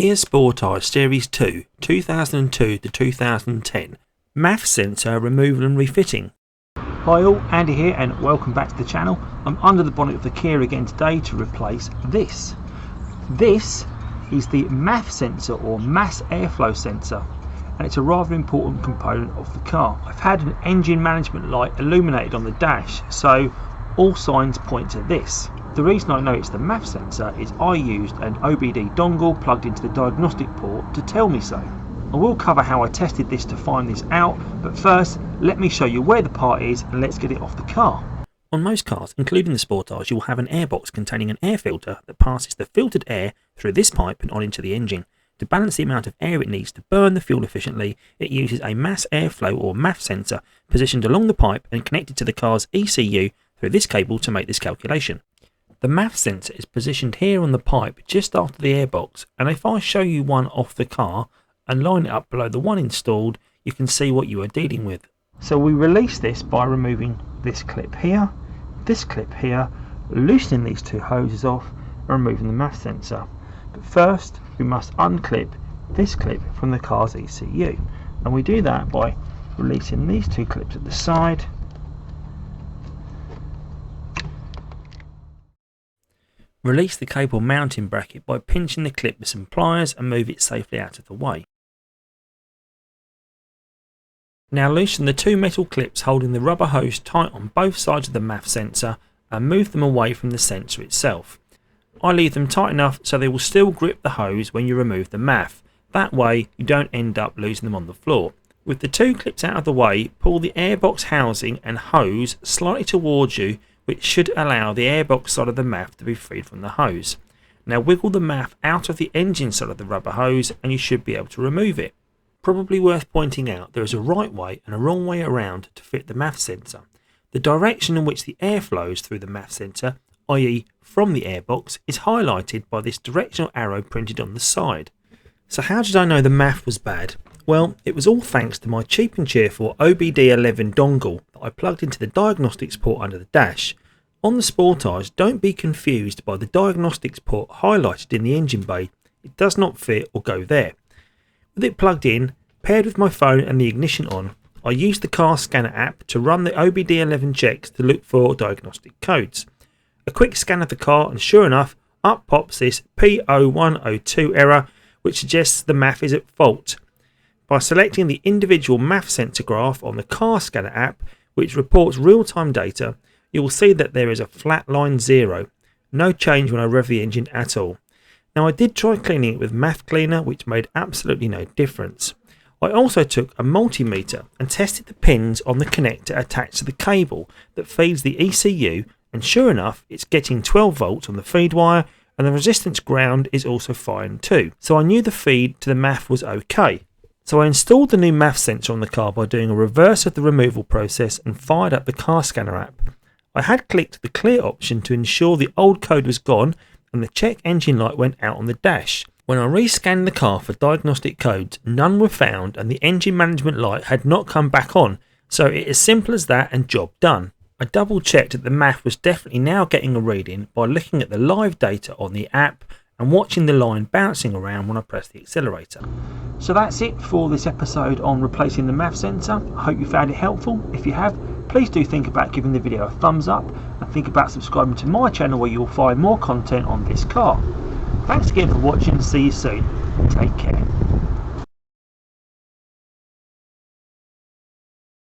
Kia Sportage Series 2 2002 to 2010 MAF Sensor Removal and Refitting. Hi all, Andy here and welcome back to the channel. I'm under the bonnet of the Kia again today to replace this. This is the MAF sensor or mass airflow sensor, and it's a rather important component of the car. I've had an engine management light illuminated on the dash, so all signs point to this. The reason I know it's the MAF sensor is I used an OBDII dongle plugged into the diagnostic port to tell me so. I will cover how I tested this to find this out, but first let me show you where the part is and let's get it off the car. On most cars, including the Sportage, you will have an airbox containing an air filter that passes the filtered air through this pipe and on into the engine. To balance the amount of air it needs to burn the fuel efficiently, it uses a mass airflow or MAF sensor positioned along the pipe and connected to the car's ECU through this cable to make this calculation. The MAF sensor is positioned here on the pipe just after the airbox, and if I show you one off the car and line it up below the one installed, you can see what you are dealing with. So we release this by removing this clip here, loosening these two hoses off and removing the MAF sensor. But first we must unclip this clip from the car's ECU, and we do that by releasing these two clips at the side. Release the cable mounting bracket by pinching the clip with some pliers and move it safely out of the way. Now loosen the two metal clips holding the rubber hose tight on both sides of the MAF sensor and move them away from the sensor itself. I leave them tight enough so they will still grip the hose when you remove the MAF. That way you don't end up losing them on the floor. With the two clips out of the way, pull the airbox housing and hose slightly towards you, which should allow the airbox side of the MAF to be freed from the hose. Now wiggle the MAF out of the engine side of the rubber hose and you should be able to remove it. Probably worth pointing out, there is a right way and a wrong way around to fit the MAF sensor. The direction in which the air flows through the MAF sensor, i.e. from the airbox, is highlighted by this directional arrow printed on the side. So how did I know the MAF was bad? Well, it was all thanks to my cheap and cheerful OBDII dongle that I plugged into the diagnostics port under the dash. On the Sportage, don't be confused by the diagnostics port highlighted in the engine bay. It does not fit or go there. With it plugged in, paired with my phone and the ignition on, I used the car scanner app to run the OBDII checks to look for diagnostic codes. A quick scan of the car and sure enough, up pops this P0102 error, which suggests the MAF is at fault. By selecting the individual MAF sensor graph on the car scanner app, which reports real-time data, you will see that there is a flat line 0. No change when I rev the engine at all. Now I did try cleaning it with MAF cleaner, which made absolutely no difference. I also took a multimeter and tested the pins on the connector attached to the cable that feeds the ECU, and sure enough it's getting 12 volts on the feed wire and the resistance ground is also fine too. So I knew the feed to the MAF was okay. So I installed the new MAF sensor on the car by doing a reverse of the removal process and fired up the car scanner app. I had clicked the clear option to ensure the old code was gone and the check engine light went out on the dash. When I rescanned the car for diagnostic codes, none were found and the engine management light had not come back on, so it is simple as that and job done. I double checked that the MAF was definitely now getting a reading by looking at the live data on the app and watching the line bouncing around when I pressed the accelerator. So that's it for this episode on replacing the MAF sensor. I hope you found it helpful. If you have, please do think about giving the video a thumbs up and think about subscribing to my channel where you'll find more content on this car. Thanks again for watching. See you soon. Take care.